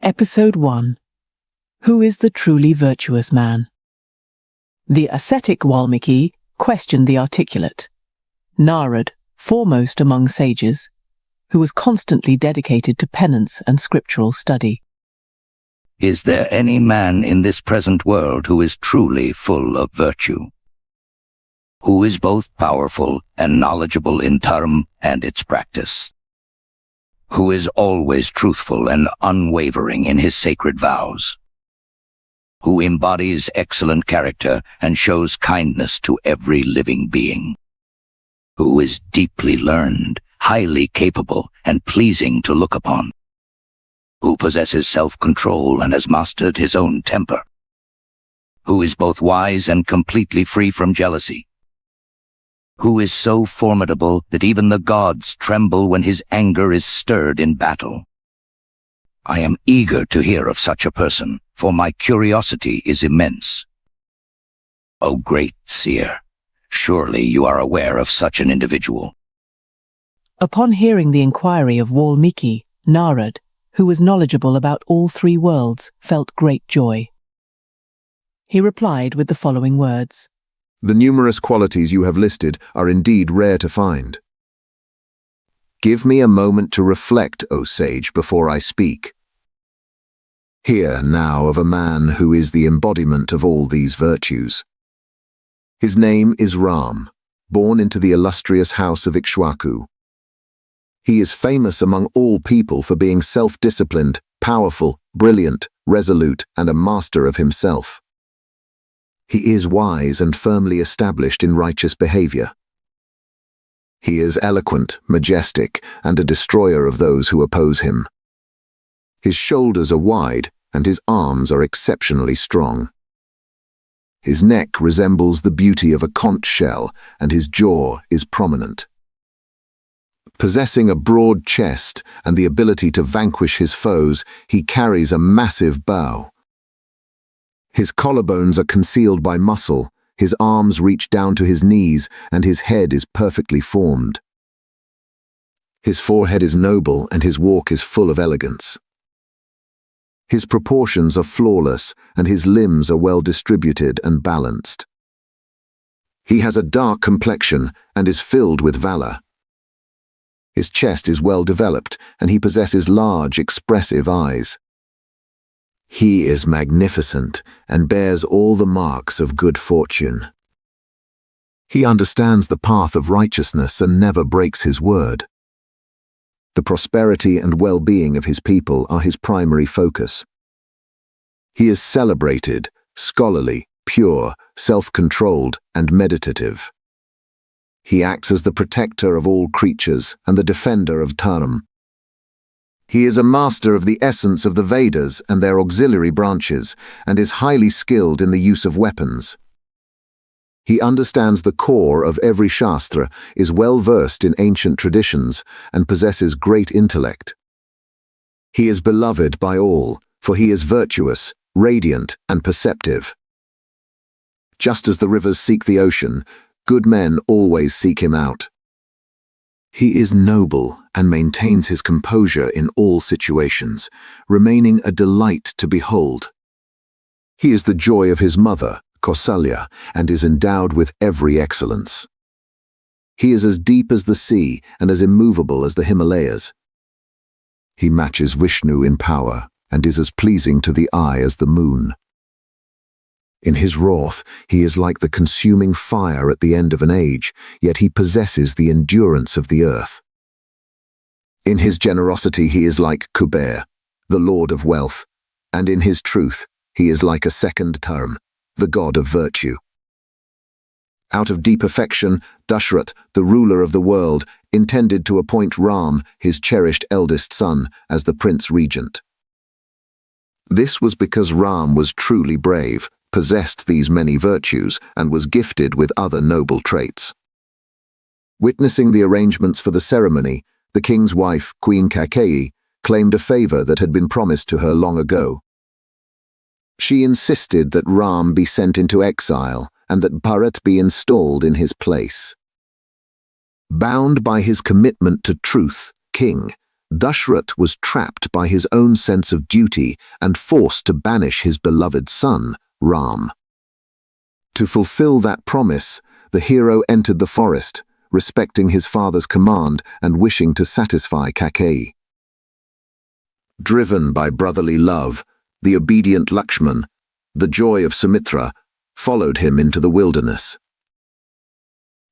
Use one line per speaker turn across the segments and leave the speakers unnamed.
Episode 1. Who is the truly virtuous man? The ascetic Valmiki questioned the articulate, Narada, foremost among sages, who was constantly dedicated to penance and scriptural study.
Is there any man in this present world who is truly full of virtue? Who is both powerful and knowledgeable in dharma and its practice? Who is always truthful and unwavering in his sacred vows? Who embodies excellent character and shows kindness to every living being? Who is deeply learned, highly capable, and pleasing to look upon? Who possesses self-control and has mastered his own temper? Who is both wise and completely free from jealousy? Who is so formidable that even the gods tremble when his anger is stirred in battle? I am eager to hear of such a person, for my curiosity is immense. O great seer, surely you are aware of such an individual.
Upon hearing the inquiry of Valmiki, Narada, who was knowledgeable about all three worlds, felt great joy. He replied with the following words.
The numerous qualities you have listed are indeed rare to find. Give me a moment to reflect, O sage, before I speak. Hear now of a man who is the embodiment of all these virtues. His name is Rama, born into the illustrious House of Ikṣvāku. He is famous among all people for being self-disciplined, powerful, brilliant, resolute, and a master of himself. He is wise and firmly established in righteous behavior. He is eloquent, majestic, and a destroyer of those who oppose him. His shoulders are wide, and his arms are exceptionally strong. His neck resembles the beauty of a conch shell, and his jaw is prominent. Possessing a broad chest and the ability to vanquish his foes, he carries a massive bow. His collarbones are concealed by muscle, his arms reach down to his knees, and his head is perfectly formed. His forehead is noble, and his walk is full of elegance. His proportions are flawless, and his limbs are well distributed and balanced. He has a dark complexion and is filled with valor. His chest is well developed, and he possesses large, expressive eyes. He is magnificent and bears all the marks of good fortune. He understands the path of righteousness and never breaks his word. The prosperity and well-being of his people are his primary focus. He is celebrated, scholarly, pure, self-controlled, and meditative. He acts as the protector of all creatures and the defender of dharma. He is a master of the essence of the Vedas and their auxiliary branches, and is highly skilled in the use of weapons. He understands the core of every shastra, is well versed in ancient traditions, and possesses great intellect. He is beloved by all, for he is virtuous, radiant, and perceptive. Just as the rivers seek the ocean, good men always seek him out. He is noble and maintains his composure in all situations, remaining a delight to behold. He is the joy of his mother, Kausalya, and is endowed with every excellence. He is as deep as the sea and as immovable as the Himalayas. He matches Vishnu in power and is as pleasing to the eye as the moon. In his wrath, he is like the consuming fire at the end of an age, yet he possesses the endurance of the earth. In his generosity he is like Kuber, the lord of wealth, and in his truth he is like a second term, the god of virtue. Out of deep affection, Daśaratha, the ruler of the world, intended to appoint Rama, his cherished eldest son, as the prince regent. This was because Rama was truly brave, possessed these many virtues, and was gifted with other noble traits. Witnessing the arrangements for the ceremony, the king's wife, Queen Kaikeyi, claimed a favor that had been promised to her long ago. She insisted that Rama be sent into exile and that Bharat be installed in his place. Bound by his commitment to truth, king, Daśaratha was trapped by his own sense of duty and forced to banish his beloved son, Rama. To fulfill that promise, the hero entered the forest, respecting his father's command and wishing to satisfy Kaikeyi. Driven by brotherly love, the obedient Lakṣmaṇa, the joy of Sumitra, followed him into the wilderness.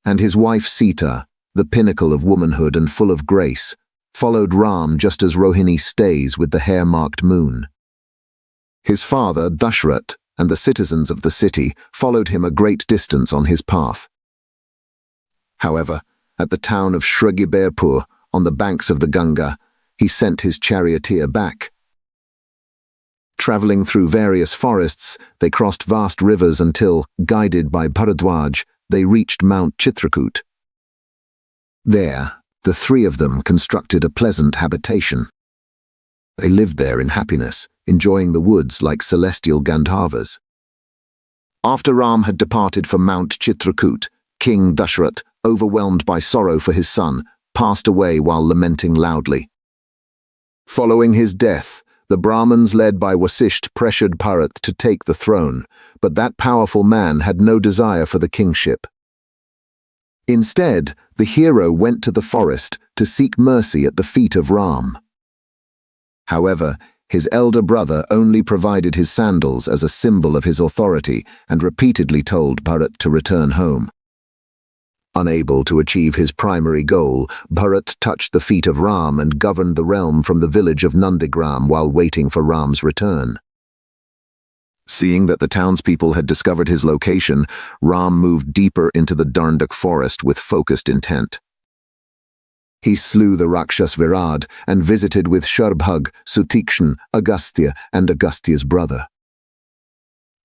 And his wife Sītā, the pinnacle of womanhood and full of grace, followed Rama just as Rohini stays with the hair-marked moon. His father, Daśaratha, and the citizens of the city followed him a great distance on his path. However, at the town of Shrigibharpur, on the banks of the Ganga, he sent his charioteer back. Traveling through various forests, they crossed vast rivers until, guided by Bharadwaj, they reached Mount Citrakūṭa. There, the three of them constructed a pleasant habitation. They lived there in happiness, enjoying the woods like celestial Gandharvas. After Rama had departed from Mount Citrakūṭa, King Daśaratha, overwhelmed by sorrow for his son, passed away while lamenting loudly. Following his death, the Brahmins led by Vasishtha pressured Bharat to take the throne, but that powerful man had no desire for the kingship. Instead, the hero went to the forest to seek mercy at the feet of Rama. However, his elder brother only provided his sandals as a symbol of his authority and repeatedly told Bharat to return home. Unable to achieve his primary goal, Bharat touched the feet of Rama and governed the realm from the village of Nandigram while waiting for Rama's return. Seeing that the townspeople had discovered his location, Rama moved deeper into the Daṇḍaka forest with focused intent. He slew the Rakshas Virad and visited with Sharbhag, Sutikshan, Agastya, and Agastya's brother.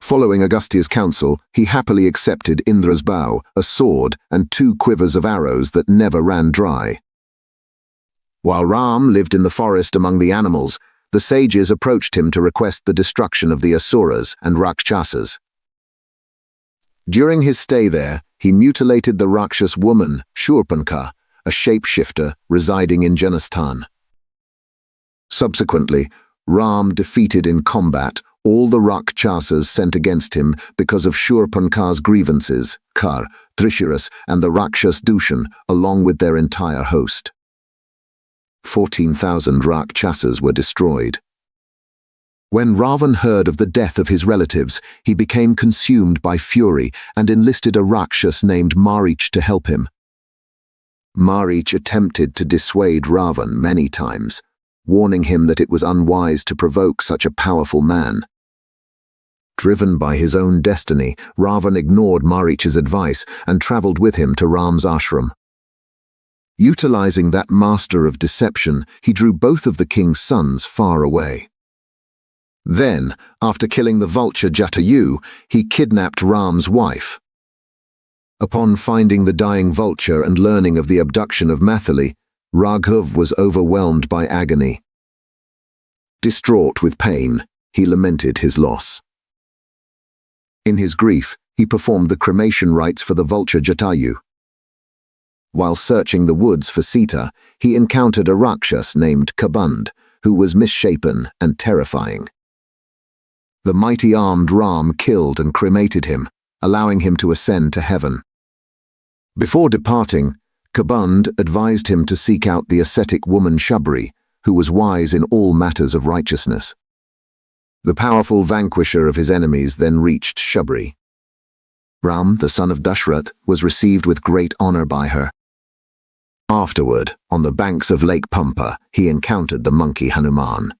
Following Agastya's counsel, he happily accepted Indra's bow, a sword, and 2 quivers of arrows that never ran dry. While Rama lived in the forest among the animals, the sages approached him to request the destruction of the Asuras and Rakshasas. During his stay there, he mutilated the Rakshas woman, Shurpankhā, a shapeshifter residing in Janasthan. Subsequently, Rama defeated in combat all the Rakshasas sent against him because of Shurpankhā's grievances, Kar, Trishuras, and the Rakshas Dushan, along with their entire host. 14,000 Rakshasas were destroyed. When Rāvaṇa heard of the death of his relatives, he became consumed by fury and enlisted a Rakshas named Marich to help him. Marich attempted to dissuade Rāvaṇa many times, warning him that it was unwise to provoke such a powerful man. Driven by his own destiny, Rāvaṇa ignored Marich's advice and traveled with him to Rama's ashram. Utilizing that master of deception, he drew both of the king's sons far away. Then, after killing the vulture Jatayu, he kidnapped Rama's wife. Upon finding the dying vulture and learning of the abduction of Mathili, Raghav was overwhelmed by agony. Distraught with pain, he lamented his loss. In his grief, he performed the cremation rites for the vulture Jatayu. While searching the woods for Sītā, he encountered a Rakshas named Kaband, who was misshapen and terrifying. The mighty armed Ram killed and cremated him, allowing him to ascend to heaven. Before departing, Kaband advised him to seek out the ascetic woman Shabri, who was wise in all matters of righteousness. The powerful vanquisher of his enemies then reached Shabri. Ram, the son of Daśaratha, was received with great honor by her. Afterward, on the banks of Lake Pampa, he encountered the monkey Hanumān.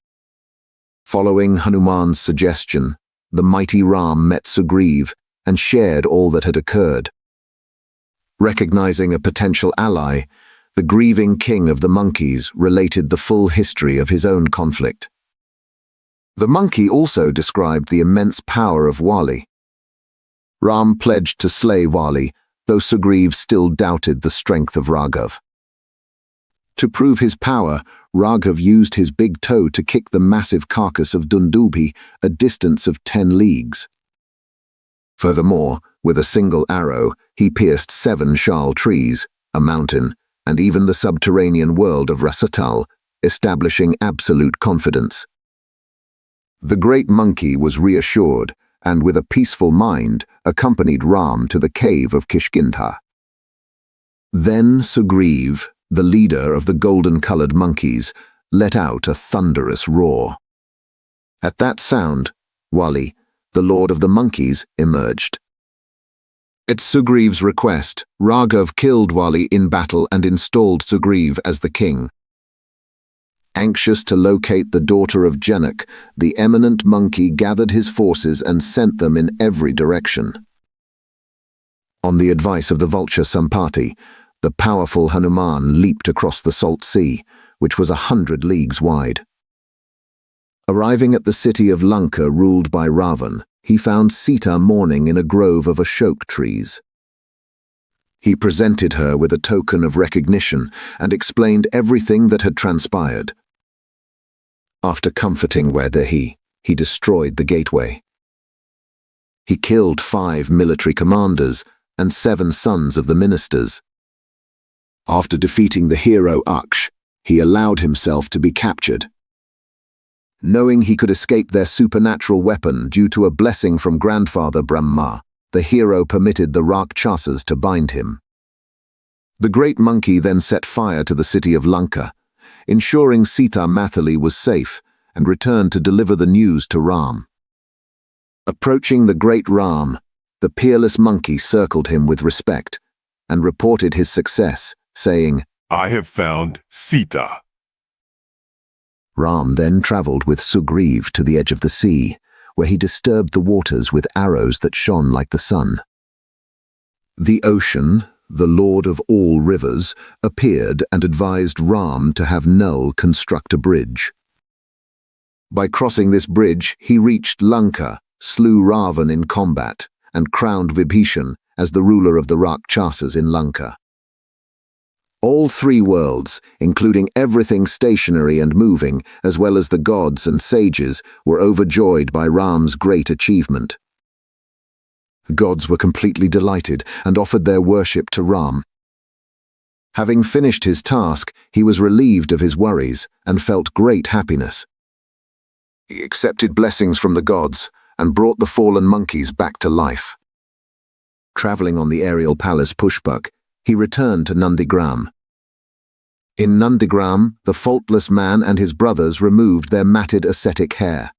Following Hanumān's suggestion, the mighty Ram met Sugrīva and shared all that had occurred. Recognizing a potential ally, the grieving king of the monkeys related the full history of his own conflict. The monkey also described the immense power of Wali. Ram pledged to slay Wali, though Sugrīva still doubted the strength of Raghav. To prove his power, Raghav used his big toe to kick the massive carcass of Dundubhi a distance of 10 leagues. Furthermore, with a single arrow, he pierced 7 shal trees, a mountain, and even the subterranean world of Rasatal, establishing absolute confidence. The great monkey was reassured and with a peaceful mind accompanied Ram to the cave of Kiṣkinḍha. Then Sugriva, the leader of the golden-colored monkeys, let out a thunderous roar. At that sound, Wali, the lord of the monkeys, emerged. At Sugriva's request, Raghav killed Wali in battle and installed Sugriva as the king. Anxious to locate the daughter of Janak, the eminent monkey gathered his forces and sent them in every direction. On the advice of the vulture Sampati, the powerful Hanumān leaped across the salt sea, which was 100 leagues wide. Arriving at the city of Lanka ruled by Ravana, he found Sītā mourning in a grove of Ashok trees. He presented her with a token of recognition and explained everything that had transpired. After comforting Vaidehi, he destroyed the gateway. He killed 5 military commanders and 7 sons of the ministers. After defeating the hero Aksh, he allowed himself to be captured. Knowing he could escape their supernatural weapon due to a blessing from grandfather Brahma, the hero permitted the Rakshasas to bind him. The great monkey then set fire to the city of Lanka, ensuring Sītā Mathili was safe, and returned to deliver the news to Ram. Approaching the great Ram, the peerless monkey circled him with respect and reported his success, saying,
"I have found Sītā."
Ram then travelled with Sugriva to the edge of the sea, where he disturbed the waters with arrows that shone like the sun. The ocean, the lord of all rivers, appeared and advised Ram to have Nal construct a bridge. By crossing this bridge, he reached Lanka, slew Ravana in combat, and crowned Vibhishan as the ruler of the Rakshasas in Lanka. All 3 worlds, including everything stationary and moving, as well as the gods and sages, were overjoyed by Ram's great achievement. The gods were completely delighted and offered their worship to Ram. Having finished his task, he was relieved of his worries and felt great happiness. He accepted blessings from the gods and brought the fallen monkeys back to life. Traveling on the aerial palace Pushpak, he returned to Nandigram. In Nandigram, the faultless man and his brothers removed their matted ascetic hair.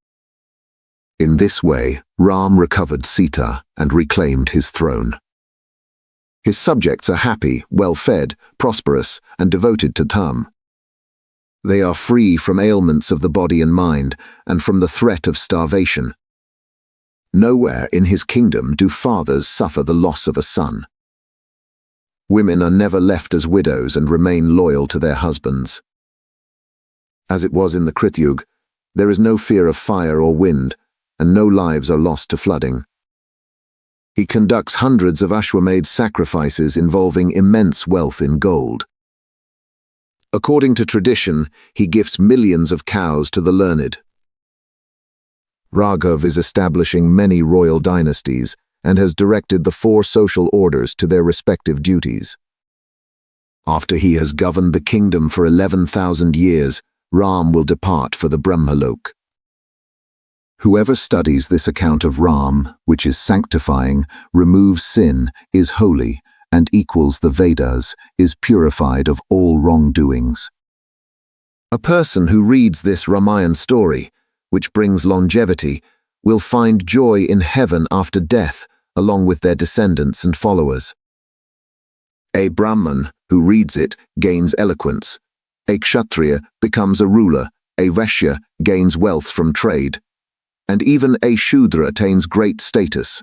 In this way, Ram recovered Sītā and reclaimed his throne. His subjects are happy, well-fed, prosperous, and devoted to Dharma. They are free from ailments of the body and mind, and from the threat of starvation. Nowhere in his kingdom do fathers suffer the loss of a son. Women are never left as widows and remain loyal to their husbands. As it was in the Krityug, there is no fear of fire or wind, and no lives are lost to flooding. He conducts hundreds of Ashwamedh sacrifices involving immense wealth in gold. According to tradition, he gifts millions of cows to the learned. Raghav is establishing many royal dynasties and has directed the 4 social orders to their respective duties. After he has governed the kingdom for 11,000 years, Ram will depart for the Brahmalok. Whoever studies this account of Ram, which is sanctifying, removes sin, is holy, and equals the Vedas, is purified of all wrongdoings. A person who reads this Ramayana story, which brings longevity, will find joy in heaven after death, along with their descendants and followers. A Brahman who reads it gains eloquence. A Kshatriya becomes a ruler. A Vaishya gains wealth from trade. And even a Shudra attains great status.